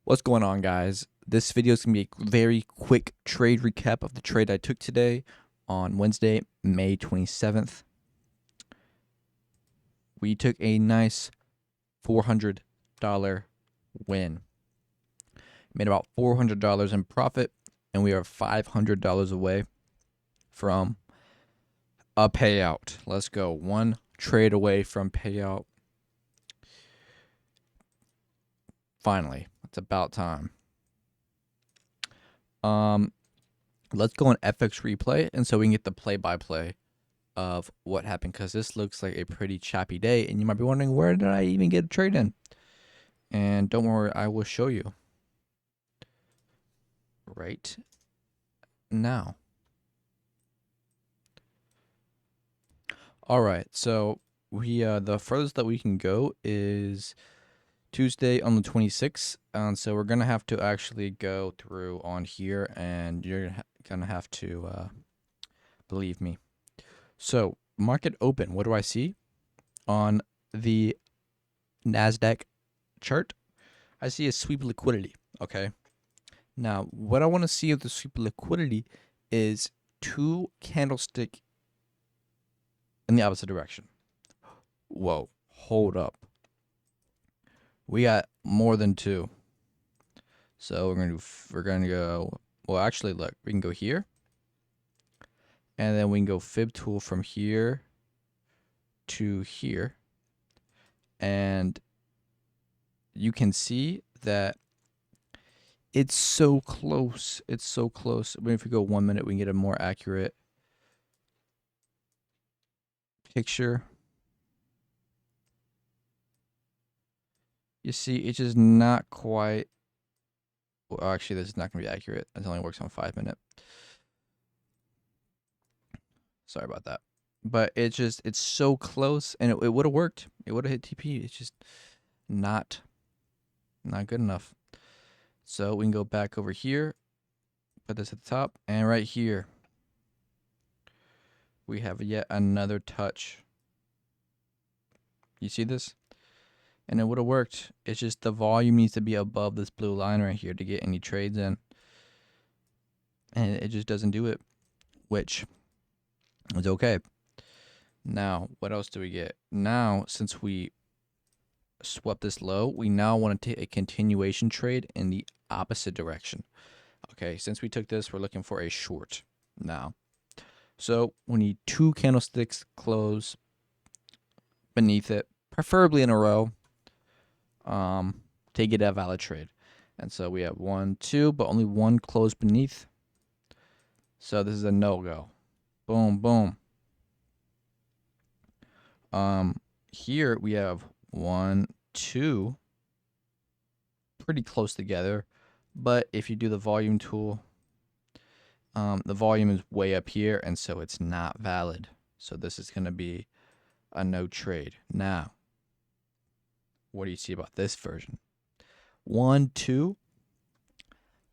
What's going on, guys? This video is going to be a very quick trade recap of the trade I took today on Wednesday, May 27th. We took a nice $400 win. Made about $400 in profit, and we are $500 away from a payout. Let's go. One trade away from payout. Finally, it's about time. Let's go on FX replay, and so we can get the play-by-play of what happened, because this looks like a pretty choppy day, and you might be wondering, where did I even get a trade in? And don't worry, I will show you right now. All right, so we the furthest that we can go is Tuesday on the 26th, and so we're gonna have to actually go through on here, and you're gonna have to believe me. So market open, what do I see on the NASDAQ chart? I see a sweep liquidity. Okay, now what I want to see of the sweep liquidity is two candlestick in the opposite direction. Whoa, hold up. We got more than two. So we're gonna go, well, actually, look, we can go here, and then we can go fib tool from here to here, and you can see that it's so close. It's so close. I mean, if we go 1 minute, we can get a more accurate picture. You see, it's just not quite. Well, actually, this is not going to be accurate. It only works on 5 minute. Sorry about that. But it's so close, and it would have worked. It would have hit TP. It's just not good enough. So we can go back over here, put this at the top, and right here, we have yet another touch. You see this? And it would have worked. It's just the volume needs to be above this blue line right here to get any trades in. And it just doesn't do it, which is okay. Now, what else do we get? Now, since we swept this low, we now want to take a continuation trade in the opposite direction. Okay, since we took this, we're looking for a short now. So we need two candlesticks close beneath it, preferably in a row, to get a valid trade. And so we have 1, 2, but only one close beneath. So this is a no-go. Boom, boom. Here we have 1, 2, pretty close together. But if you do the volume tool, the volume is way up here, and so it's not valid. So this is going to be a no trade. Now, what do you see about this version? 1, 2,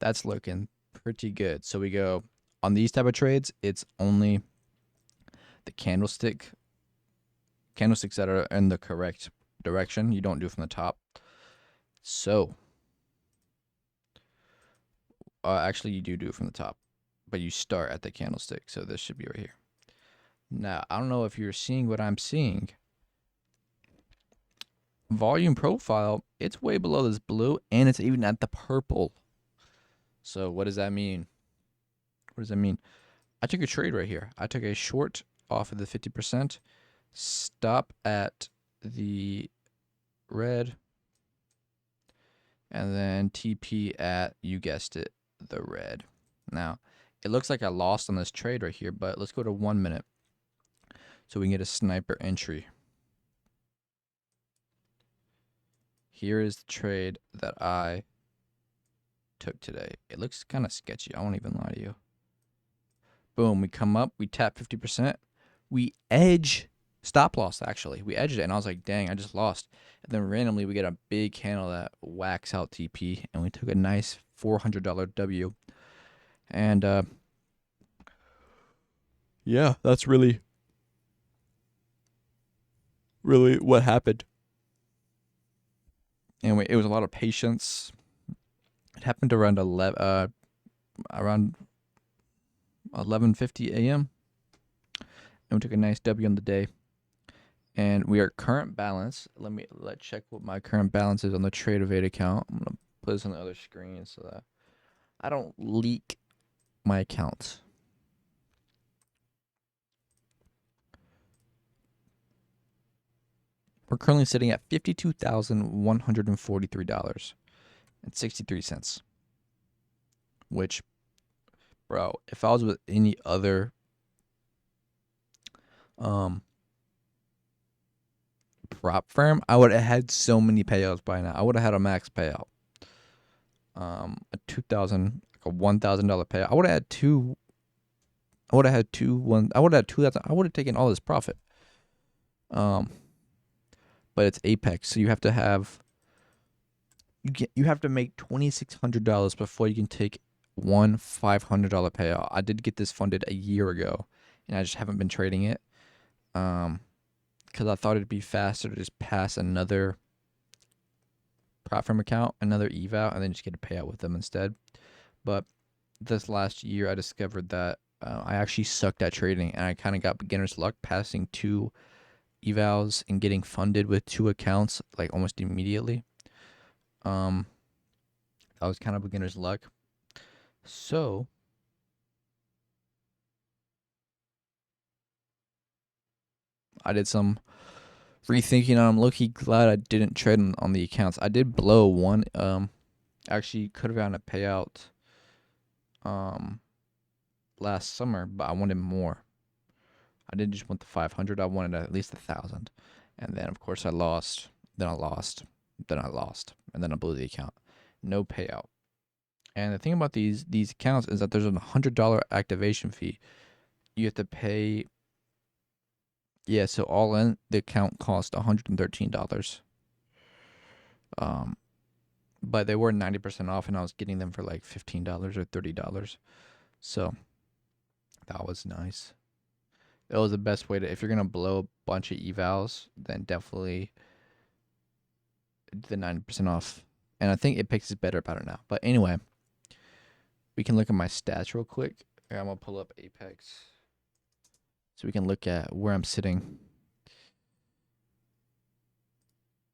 that's looking pretty good. So we go on these type of trades, it's only the candlesticks that are in the correct direction. You don't do from the top. So actually, you do it from the top, but you start at the candlestick. So this should be right here. Now, I don't know if you're seeing what I'm seeing. Volume profile, it's way below this blue, and it's even at the purple. So what does that mean? What does that mean? I took a trade right here. I took a short off of the 50%, stop at the red, and then TP at, you guessed it, the red. Now, it looks like I lost on this trade right here, but let's go to 1 minute so we can get a sniper entry. Here is the trade that I took today. It looks kind of sketchy. I won't even lie to you. Boom, we come up, we tap 50%. We edge stop loss, actually. We edged it, and I was like, dang, I just lost. And then randomly, we get a big candle that whacks out TP, and we took a nice $400 W. And yeah, that's really what happened. Anyway, it was a lot of patience. It happened around around 11:50 a.m. and we took a nice W on the day. And we are current balance. Let's check what my current balance is on the Tradeovate account. I'm gonna put this on the other screen so that I don't leak my accounts. We're currently sitting at $52,143.63. Which, bro, if I was with any other prop firm, I would have had so many payouts by now. I would have had a max payout. A $1,000 payout. I would have had two. I would have had I would have had 2,000. I would have taken all this profit. But it's Apex, so you have to have. You have to make $2,600 before you can take one $500 payout. I did get this funded a year ago, and I just haven't been trading it. Because I thought it'd be faster to just pass another prop firm account, another eval, and then just get a payout with them instead. But this last year, I discovered that I actually sucked at trading, and I kind of got beginner's luck passing two evals and getting funded with two accounts like almost immediately. That was kind of beginner's luck. So I did some rethinking, and I'm low-key glad I didn't trade on the accounts. I did blow one. Actually could have gotten a payout last summer, but I wanted more. I didn't just want the 500. I wanted at least 1,000. And then of course I lost. Then I lost. Then I lost. And then I blew the account. No payout. And the thing about these accounts is that there's a $100 activation fee. You have to pay. Yeah, so all in the account cost $113. But they were 90% off, and I was getting them for like $15 or $30. So that was nice. It was the best way to, if you're gonna blow a bunch of evals, then definitely the 90% off. And I think Apex is better about it now. But anyway, we can look at my stats real quick. Here, I'm gonna pull up Apex so we can look at where I'm sitting.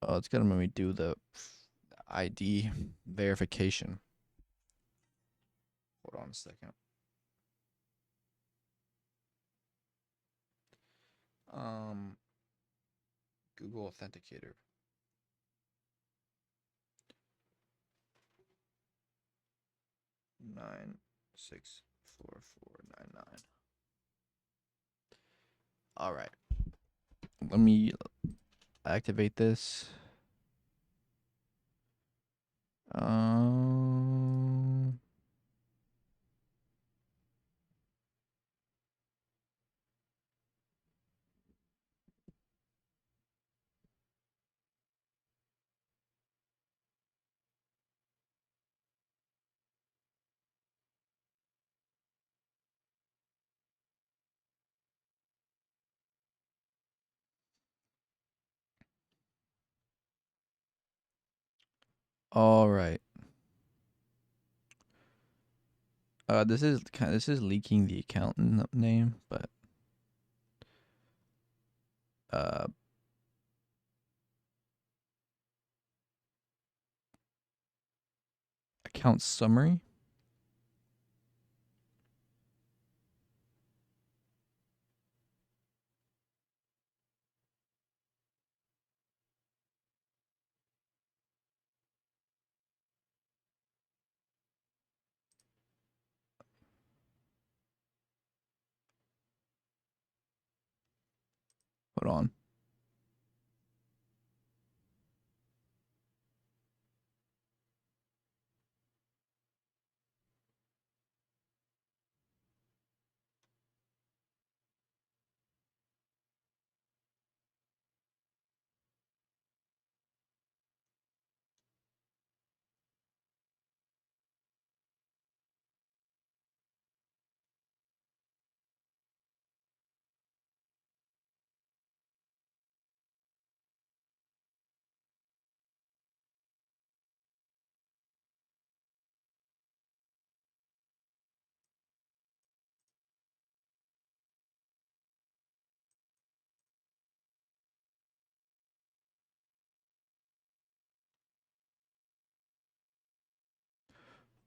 Oh, it's gonna make me do the ID verification. Hold on a second. Google Authenticator. 964499. All right. Let me activate this. All right. This is leaking the account name, but account summary. Hold on.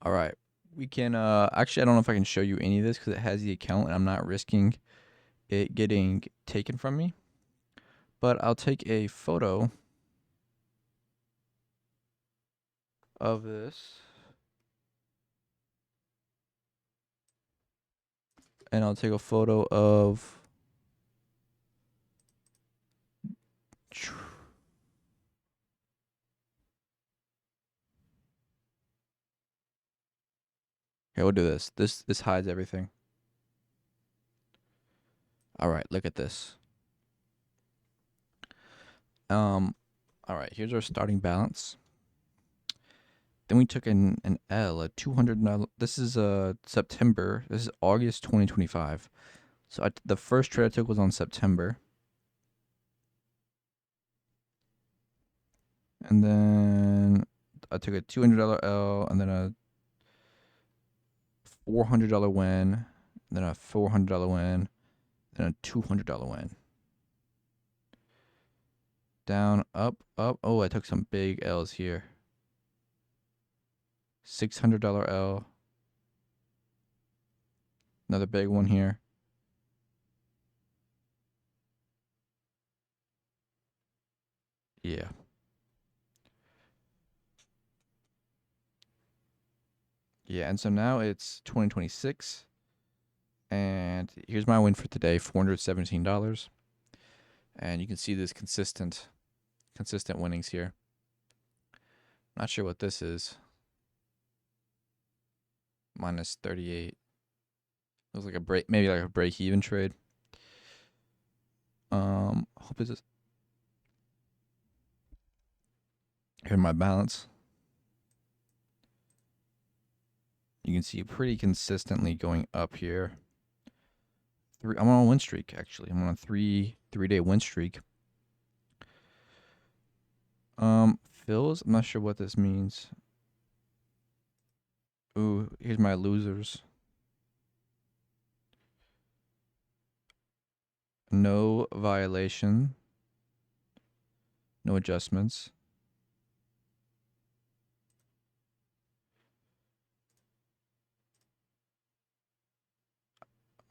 All right. We can actually I don't know if I can show you any of this because it has the account and I'm not risking it getting taken from me. But I'll take a photo of this and I'll take a photo of here, we'll do this. This hides everything. All right, look at this. All right, here's our starting balance. Then we took an L, a $200. This is September. This is August 2025. So the first trade I took was on September. And then I took a $200 L and then a $400 win, then a $400 win, then a $200 win. Down, up, up. Oh, I took some big L's here. $600 L. Another big one here. Yeah. Yeah, and so now it's 2026. And here's my win for today, $417. And you can see this consistent winnings here. Not sure what this is. Minus 38. Looks like a break, maybe like a break-even trade. Hope this is. Here's my balance. You can see pretty consistently going up here. I'm on a win streak, actually. I'm on a three-day win streak. Fills, I'm not sure what this means. Ooh, here's my losers. No violation. No adjustments.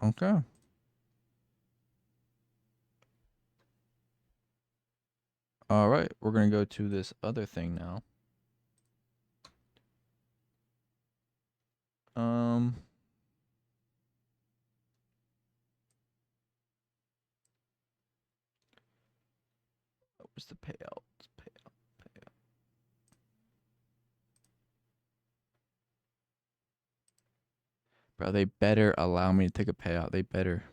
Okay. All right, we're going to go to this other thing now. Where's the payout? Payout. Bro, they better allow me to take a payout. They better.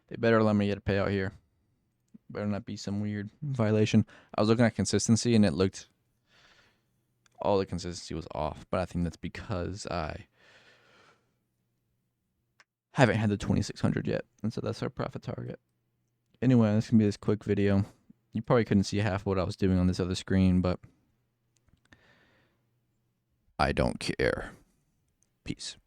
They better let me get a payout here. Better not be some weird violation. I was looking at consistency and it looked, all the consistency was off, but I think that's because I haven't had the 2600 yet, and so that's our profit target. Anyway, this can be this quick video. You probably couldn't see half what I was doing on this other screen, but I don't care. Peace.